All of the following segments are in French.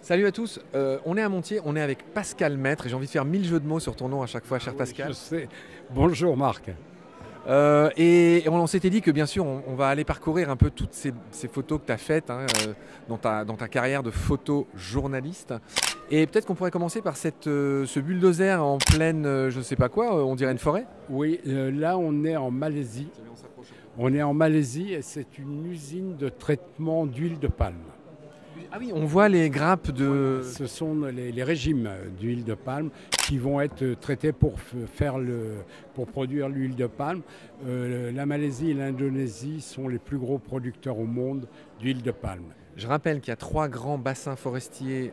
Salut à tous, on est à Montier, on est avec Pascal Maître et j'ai envie de faire 1000 jeux de mots sur ton nom à chaque fois, cher Pascal. Je sais. Bonjour Marc. Et on s'était dit que bien sûr on va aller parcourir un peu toutes ces photos que tu as faites dans ta carrière de photojournaliste. Et peut-être qu'on pourrait commencer par ce bulldozer en pleine, je ne sais pas quoi, on dirait une forêt. Oui, là on est en Malaisie. On est en Malaisie et c'est une usine de traitement d'huile de palme. Ah oui, on voit les grappes de... Ce sont les régimes d'huile de palme qui vont être traités pour produire l'huile de palme. La Malaisie et l'Indonésie sont les plus gros producteurs au monde d'huile de palme. Je rappelle qu'il y a 3 grands bassins forestiers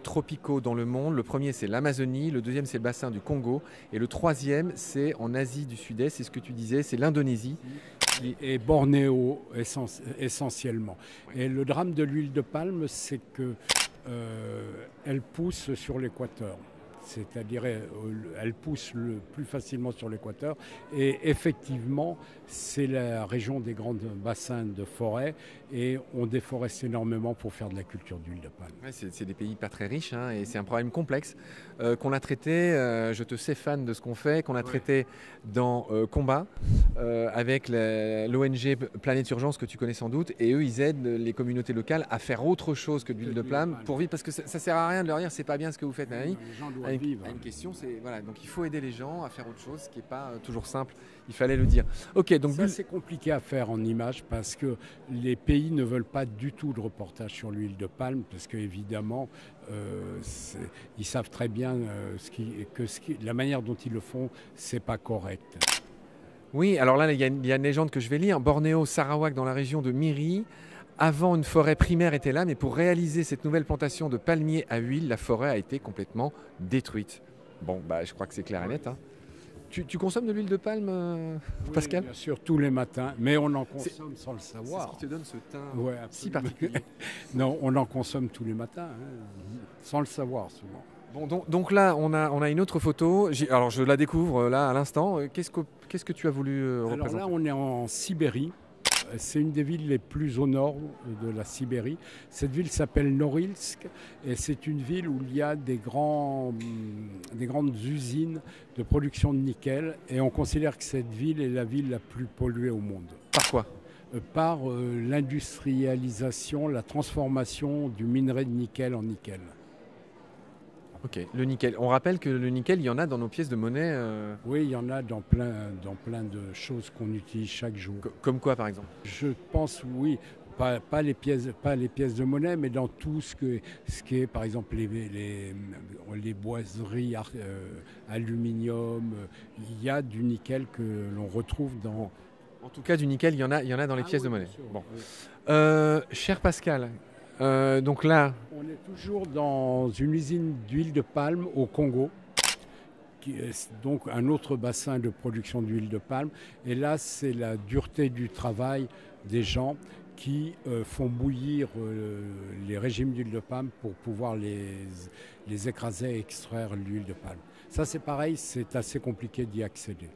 tropicaux dans le monde. Le premier, c'est l'Amazonie, le deuxième, c'est le bassin du Congo, et le troisième, c'est en Asie du Sud-Est, c'est ce que tu disais, c'est l'Indonésie. Et Bornéo essentiellement. Et le drame de l'huile de palme, c'est qu'elle pousse sur l'équateur. C'est-à-dire elle pousse le plus facilement sur l'équateur. Et effectivement, c'est la région des grands bassins de forêt et on déforeste énormément pour faire de la culture d'huile de palme. Ouais, c'est des pays pas très riches et c'est un problème complexe qu'on a traité, je te sais fan de ce qu'on fait, qu'on a traité dans Combat avec l'ONG Planète Urgence que tu connais sans doute, et eux ils aident les communautés locales à faire autre chose que de l'huile de palme pour vivre, parce que ça sert à rien de leur dire c'est pas bien ce que vous faites. Les gens doivent vivre. Une question, c'est voilà, donc il faut aider les gens à faire autre chose, ce qui n'est pas toujours simple, il fallait le dire. Ok, donc ça c'est compliqué à faire en image parce que les pays ne veulent pas du tout de reportage sur l'huile de palme parce qu'évidemment ils savent très bien la manière dont ils le font, c'est pas correct. Oui, alors là il y a une légende que je vais lire. Bornéo, Sarawak, dans la région de Miri. Avant, une forêt primaire était là, mais pour réaliser cette nouvelle plantation de palmiers à huile, la forêt a été complètement détruite. Bon, bah, je crois que c'est clair et net. Hein. Tu consommes de l'huile de palme, Pascal? Bien sûr, tous les matins, mais on en consomme sans le savoir. C'est ce qui te donne ce teint si absolument. particulier. Non, on en consomme tous les matins, sans le savoir souvent. Bon, donc là, on a une autre photo. Alors, je la découvre là à l'instant. Qu'est-ce que tu as voulu représenter? Alors là, on est en Sibérie. C'est une des villes les plus au nord de la Sibérie. Cette ville s'appelle Norilsk et c'est une ville où il y a des grandes usines de production de nickel et on considère que cette ville est la ville la plus polluée au monde. Par quoi? Par l'industrialisation, la transformation du minerai de nickel en nickel. Ok, le nickel. On rappelle que le nickel, il y en a dans nos pièces de monnaie. Oui, il y en a dans plein de choses qu'on utilise chaque jour. Comme quoi, par exemple? Je pense, oui, pas les pièces de monnaie, mais dans tout ce qui est, par exemple, les boiseries, aluminium. Il y a du nickel que l'on retrouve dans... En tout cas, du nickel, il y en a dans les pièces de monnaie. Bon. Cher Pascal, donc là... On est toujours dans une usine d'huile de palme au Congo, qui est donc un autre bassin de production d'huile de palme. Et là, c'est la dureté du travail des gens qui font bouillir les régimes d'huile de palme pour pouvoir les écraser et extraire l'huile de palme. Ça, c'est pareil, c'est assez compliqué d'y accéder.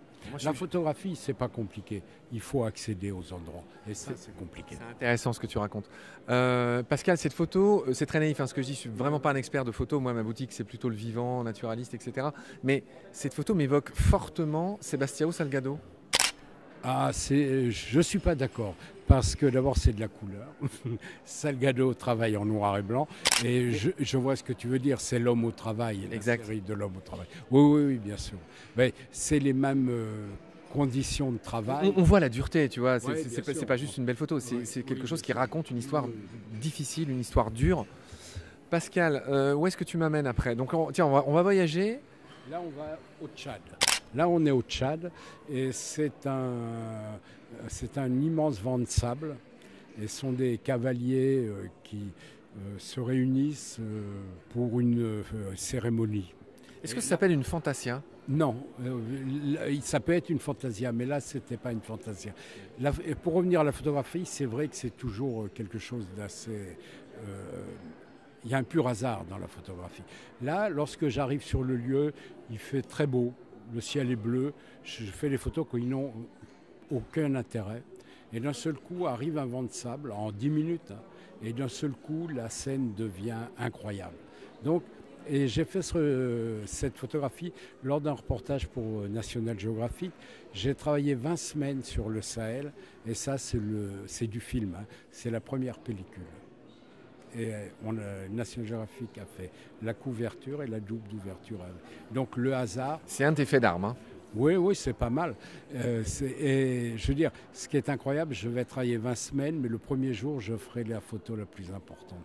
La photographie, c'est pas compliqué. Il faut accéder aux endroits. Et ça, c'est compliqué. C'est intéressant ce que tu racontes. Pascal, cette photo, c'est très naïf. Ce que je dis, je suis vraiment pas un expert de photo. Moi, ma boutique, c'est plutôt le vivant, naturaliste, etc. Mais cette photo m'évoque fortement Sebastião Salgado. Ah, je ne suis pas d'accord, parce que d'abord c'est de la couleur. Salgado travaille en noir et blanc, et je vois ce que tu veux dire, c'est l'homme au travail, exact. La série de l'homme au travail. Oui, bien sûr. Mais c'est les mêmes conditions de travail. On voit la dureté, tu vois, Ouais, c'est pas juste une belle photo, c'est quelque chose qui raconte une histoire difficile, une histoire dure. Pascal, où est-ce que tu m'amènes après? Donc, tiens, on va voyager. Là, on va au Tchad. Là, on est au Tchad et c'est un immense vent de sable. Et ce sont des cavaliers qui se réunissent pour une cérémonie. Est-ce que ça s'appelle une fantasia? Non, ça peut être une fantasia, mais là, ce n'était pas une fantasia. Et pour revenir à la photographie, c'est vrai que c'est toujours quelque chose d'assez... il y a un pur hasard dans la photographie. Là, lorsque j'arrive sur le lieu, il fait très beau. Le ciel est bleu, je fais des photos qui n'ont aucun intérêt. Et d'un seul coup arrive un vent de sable en 10 minutes. Hein, et d'un seul coup, la scène devient incroyable. Donc, et j'ai fait cette photographie lors d'un reportage pour National Geographic. J'ai travaillé 20 semaines sur le Sahel. Et ça, c'est du film. Hein, c'est la première pellicule. Et National Geographic a fait la couverture et la double d'ouverture. Donc le hasard... C'est un de tes faits d'armes. Hein. Oui, oui, c'est pas mal. Et je veux dire, ce qui est incroyable, je vais travailler 20 semaines, mais le premier jour, je ferai la photo la plus importante.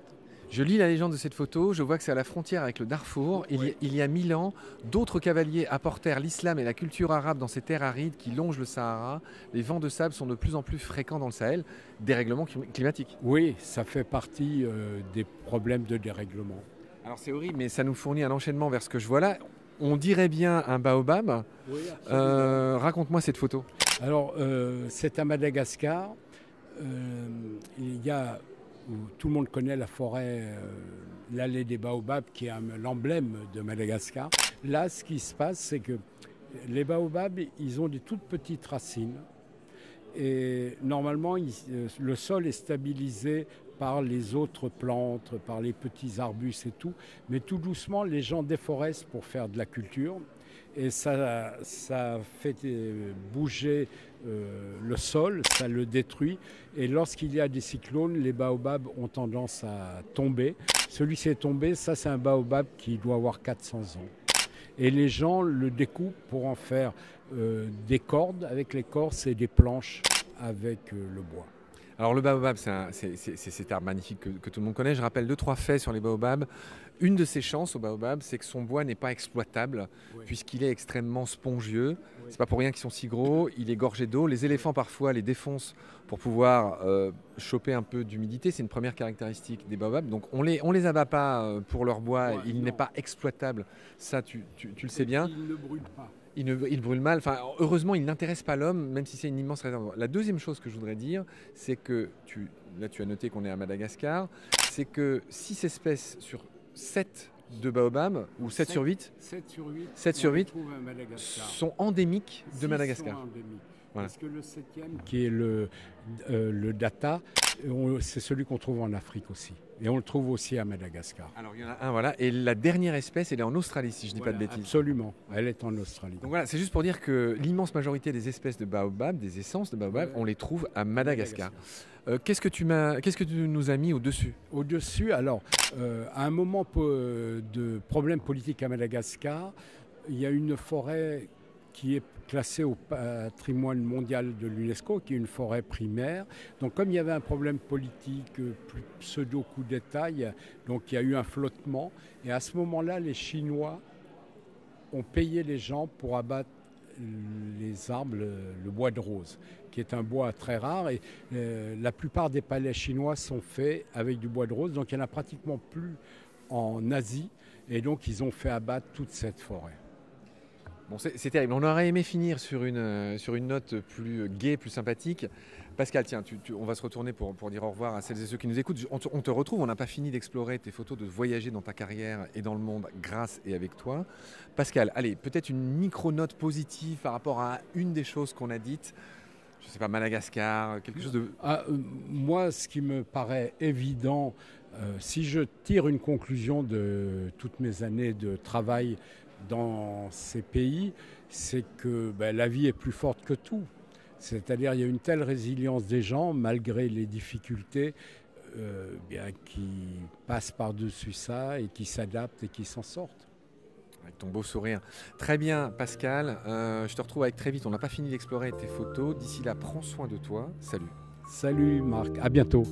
Je lis la légende de cette photo, je vois que c'est à la frontière avec le Darfour. Oui. Il y a 1000 ans, d'autres cavaliers apportèrent l'islam et la culture arabe dans ces terres arides qui longent le Sahara. Les vents de sable sont de plus en plus fréquents dans le Sahel. Dérèglement climatique. Oui, ça fait partie des problèmes de dérèglement. Alors c'est horrible, mais ça nous fournit un enchaînement vers ce que je vois là. On dirait bien un baobab. Oui, raconte-moi cette photo. Alors, c'est à Madagascar. Il y a... Tout le monde connaît la forêt, l'allée des baobabs, qui est l'emblème de Madagascar. Là, ce qui se passe, c'est que les baobabs, ils ont des toutes petites racines. Et normalement, le sol est stabilisé par les autres plantes, par les petits arbustes et tout. Mais tout doucement, les gens déforestent pour faire de la culture. Et ça fait bouger le sol, ça le détruit. Et lorsqu'il y a des cyclones, les baobabs ont tendance à tomber. Celui-ci est tombé, ça c'est un baobab qui doit avoir 400 ans. Et les gens le découpent pour en faire des cordes avec les cordes et des planches avec le bois. Alors le baobab, c'est cet arbre magnifique que tout le monde connaît. Je rappelle 2-3 faits sur les baobabs. Une de ses chances au baobab, c'est que son bois n'est pas exploitable, oui, puisqu'il est extrêmement spongieux. Oui. C'est pas pour rien qu'ils sont si gros. Il est gorgé d'eau. Les éléphants parfois les défoncent pour pouvoir choper un peu d'humidité. C'est une première caractéristique des baobabs. Donc on les abat pas pour leur bois. Ouais, il n'est pas exploitable. Ça, tu le sais bien. Il ne brûle pas. Il brûle mal. Enfin, heureusement, il n'intéresse pas l'homme, même si c'est une immense réserve. La deuxième chose que je voudrais dire, c'est que, là tu as noté qu'on est à Madagascar, c'est que 6 espèces sur 7 de baobab, ou 7 sur 8, 7 sur 8 sont endémiques de Madagascar. Voilà. Parce que le 7e, qui est le data, c'est celui qu'on trouve en Afrique aussi. Et on le trouve aussi à Madagascar. Alors il y en a un, voilà. Et la dernière espèce, elle est en Australie, si je ne dis pas de bêtises. Absolument, elle est en Australie. Donc voilà, c'est juste pour dire que l'immense majorité des espèces de baobab, des essences de baobab, on les trouve à Madagascar. Qu'est-ce que tu nous as mis au-dessus ? Au-dessus, alors, à un moment de problème politique à Madagascar, il y a une forêt qui est classée au patrimoine mondial de l'UNESCO, qui est une forêt primaire. Donc comme il y avait un problème politique, pseudo-coup d'État, donc il y a eu un flottement. Et à ce moment-là, les Chinois ont payé les gens pour abattre les arbres, le bois de rose, qui est un bois très rare. Et la plupart des palais chinois sont faits avec du bois de rose, donc il n'y en a pratiquement plus en Asie. Et donc ils ont fait abattre toute cette forêt. Bon, c'est terrible. On aurait aimé finir sur une note plus gaie, plus sympathique. Pascal, tiens, on va se retourner pour dire au revoir à celles et ceux qui nous écoutent. On te retrouve, on n'a pas fini d'explorer tes photos, de voyager dans ta carrière et dans le monde grâce et avec toi. Pascal, allez, peut-être une micro-note positive par rapport à une des choses qu'on a dites. Je ne sais pas, Madagascar, quelque chose de... Moi, ce qui me paraît évident, si je tire une conclusion de toutes mes années de travail dans ces pays, c'est que la vie est plus forte que tout. C'est-à-dire il y a une telle résilience des gens, malgré les difficultés, qui passent par-dessus ça et qui s'adaptent et qui s'en sortent. Avec ton beau sourire. Très bien, Pascal. Je te retrouve avec très vite. On n'a pas fini d'explorer tes photos. D'ici là, prends soin de toi. Salut. Salut Marc, à bientôt.